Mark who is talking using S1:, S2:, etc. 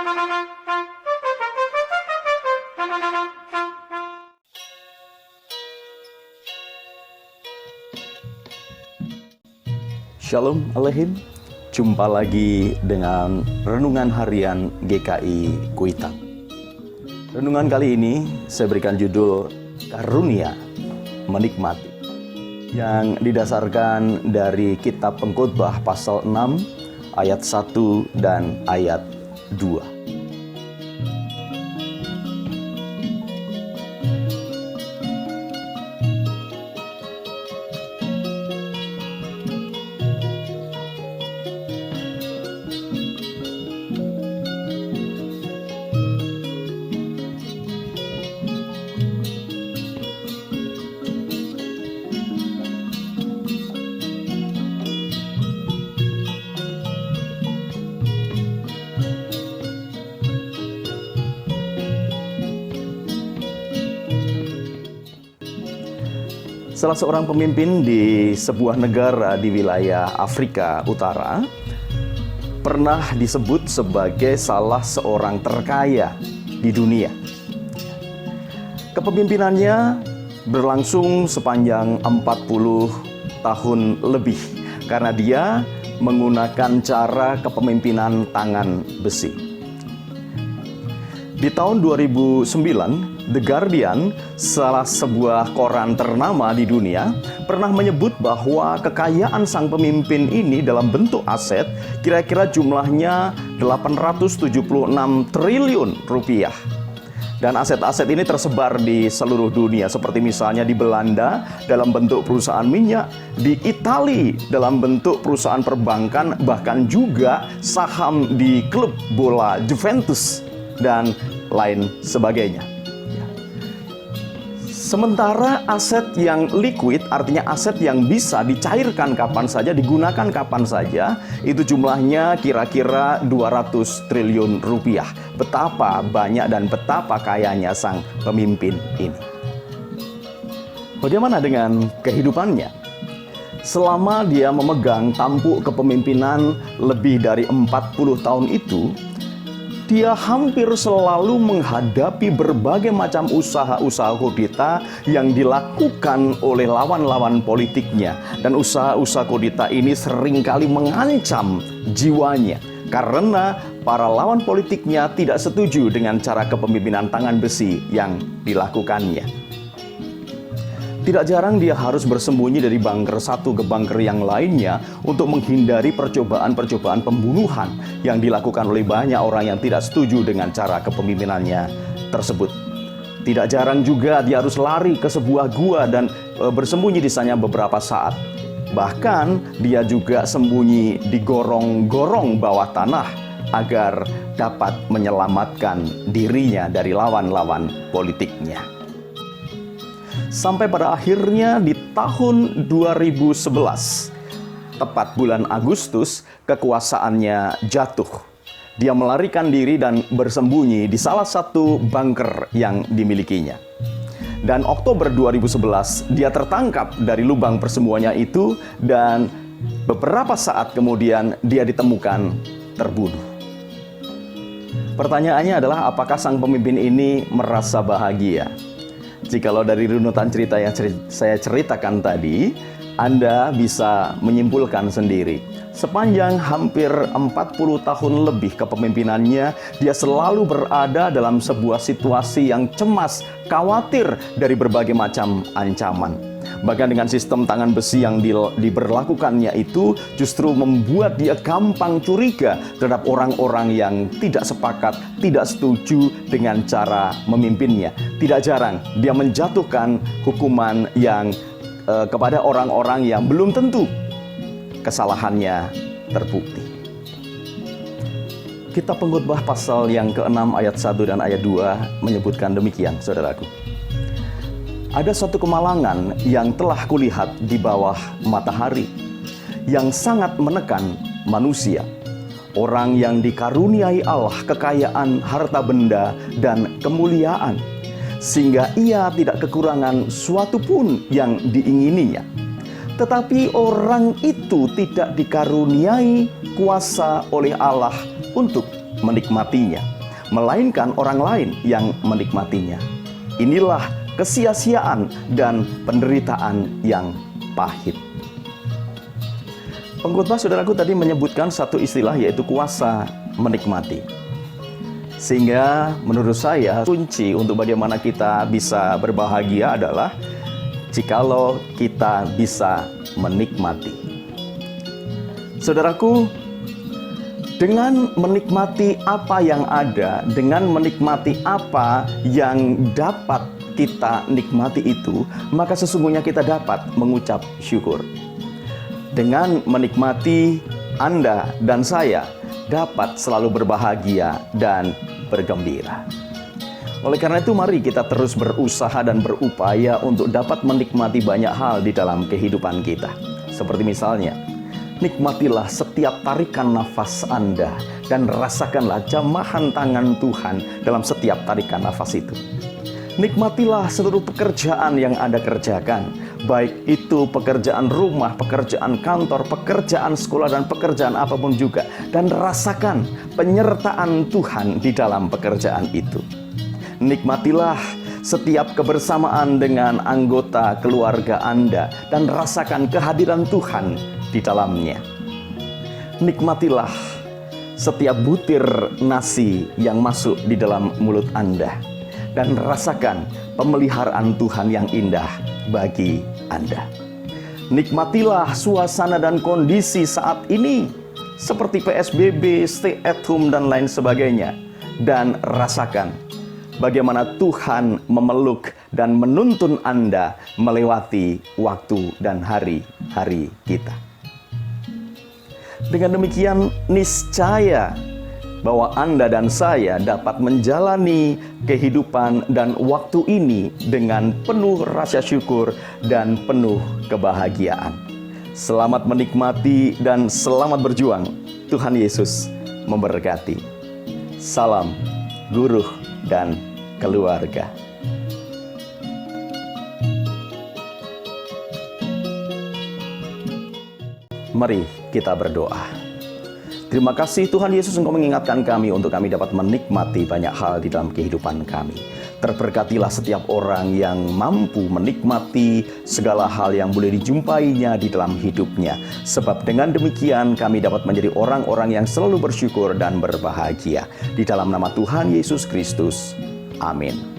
S1: Shalom Aleihim, jumpa lagi dengan Renungan Harian GKI Kuitang. Renungan kali ini saya berikan judul Karunia Menikmati, yang didasarkan dari Kitab Pengkhotbah pasal 6 ayat 1 dan ayat 2. Salah seorang pemimpin di sebuah negara di wilayah Afrika Utara pernah disebut sebagai salah seorang terkaya di dunia. Kepemimpinannya berlangsung sepanjang 40 tahun lebih karena dia menggunakan cara kepemimpinan tangan besi. Di tahun 2009, The Guardian, salah sebuah koran ternama di dunia, pernah menyebut bahwa kekayaan sang pemimpin ini dalam bentuk aset kira-kira jumlahnya 876 triliun rupiah. Dan aset-aset ini tersebar di seluruh dunia, seperti misalnya di Belanda dalam bentuk perusahaan minyak, di Italia dalam bentuk perusahaan perbankan, bahkan juga saham di klub bola Juventus dan lain sebagainya. Sementara aset yang liquid, artinya aset yang bisa dicairkan kapan saja, digunakan kapan saja, itu jumlahnya kira-kira 200 triliun rupiah. Betapa banyak dan betapa kayanya sang pemimpin ini. Bagaimana dengan kehidupannya? Selama dia memegang tampuk kepemimpinan lebih dari 40 tahun itu, dia hampir selalu menghadapi berbagai macam usaha-usaha kudeta yang dilakukan oleh lawan-lawan politiknya. Dan usaha-usaha kudeta ini seringkali mengancam jiwanya karena para lawan politiknya tidak setuju dengan cara kepemimpinan tangan besi yang dilakukannya. Tidak jarang dia harus bersembunyi dari bunker satu ke bunker yang lainnya untuk menghindari percobaan-percobaan pembunuhan yang dilakukan oleh banyak orang yang tidak setuju dengan cara kepemimpinannya tersebut. Tidak jarang juga dia harus lari ke sebuah gua dan bersembunyi di sana beberapa saat. Bahkan dia juga sembunyi di gorong-gorong bawah tanah agar dapat menyelamatkan dirinya dari lawan-lawan politiknya. Sampai pada akhirnya di tahun 2011, tepat bulan Agustus, kekuasaannya jatuh. Dia melarikan diri dan bersembunyi di salah satu bunker yang dimilikinya. Dan Oktober 2011, dia tertangkap dari lubang persembunyiannya itu dan beberapa saat kemudian dia ditemukan terbunuh. Pertanyaannya adalah, apakah sang pemimpin ini merasa bahagia? Jikalau dari runutan cerita yang saya ceritakan tadi, Anda bisa menyimpulkan sendiri. Sepanjang hampir 40 tahun lebih kepemimpinannya, dia selalu berada dalam sebuah situasi yang cemas, khawatir dari berbagai macam ancaman. Bahkan dengan sistem tangan besi yang diberlakukannya itu justru membuat dia gampang curiga terhadap orang-orang yang tidak sepakat, tidak setuju dengan cara memimpinnya. Tidak jarang dia menjatuhkan hukuman yang kepada orang-orang yang belum tentu kesalahannya terbukti. Kitab Pengkhotbah pasal yang ke-6 ayat 1 dan ayat 2 menyebutkan demikian, saudaraku. Ada suatu kemalangan yang telah kulihat di bawah matahari, yang sangat menekan manusia. Orang yang dikaruniai Allah kekayaan, harta benda, dan kemuliaan, sehingga ia tidak kekurangan suatu pun yang diingininya. Tetapi orang itu tidak dikaruniai kuasa oleh Allah untuk menikmatinya. melainkan orang lain yang menikmatinya. Inilah kesia-siaan dan penderitaan yang pahit. Pengkhotbah saudaraku tadi menyebutkan satu istilah, yaitu kuasa menikmati. Sehingga menurut saya kunci untuk bagaimana kita bisa berbahagia adalah jikalau kita bisa menikmati. Saudaraku, dengan menikmati apa yang ada, dengan menikmati apa yang dapat kita nikmati itu, maka sesungguhnya kita dapat mengucap syukur. Dengan menikmati, Anda dan saya dapat selalu berbahagia dan bergembira. Oleh karena itu, mari kita terus berusaha dan berupaya untuk dapat menikmati banyak hal di dalam kehidupan kita. Seperti misalnya, nikmatilah setiap tarikan nafas Anda dan rasakanlah jamahan tangan Tuhan dalam setiap tarikan nafas itu. Nikmatilah seluruh pekerjaan yang Anda kerjakan, baik itu pekerjaan rumah, pekerjaan kantor, pekerjaan sekolah, dan pekerjaan apapun juga. Dan rasakan penyertaan Tuhan di dalam pekerjaan itu. Nikmatilah setiap kebersamaan dengan anggota keluarga Anda dan rasakan kehadiran Tuhan di dalamnya. Nikmatilah setiap butir nasi yang masuk di dalam mulut Anda dan rasakan pemeliharaan Tuhan yang indah bagi Anda. Nikmatilah suasana dan kondisi saat ini seperti PSBB, stay at home, dan lain sebagainya. Dan rasakan bagaimana Tuhan memeluk dan menuntun Anda melewati waktu dan hari-hari kita. Dengan demikian, niscaya bahwa Anda dan saya dapat menjalani kehidupan dan waktu ini dengan penuh rasa syukur dan penuh kebahagiaan. Selamat menikmati dan selamat berjuang. Tuhan Yesus memberkati. Salam guru dan keluarga. Mari kita berdoa. Terima kasih Tuhan Yesus, Engkau mengingatkan kami untuk kami dapat menikmati banyak hal di dalam kehidupan kami. Terberkatilah setiap orang yang mampu menikmati segala hal yang boleh dijumpainya di dalam hidupnya. Sebab dengan demikian kami dapat menjadi orang-orang yang selalu bersyukur dan berbahagia. Di dalam nama Tuhan Yesus Kristus. Amin.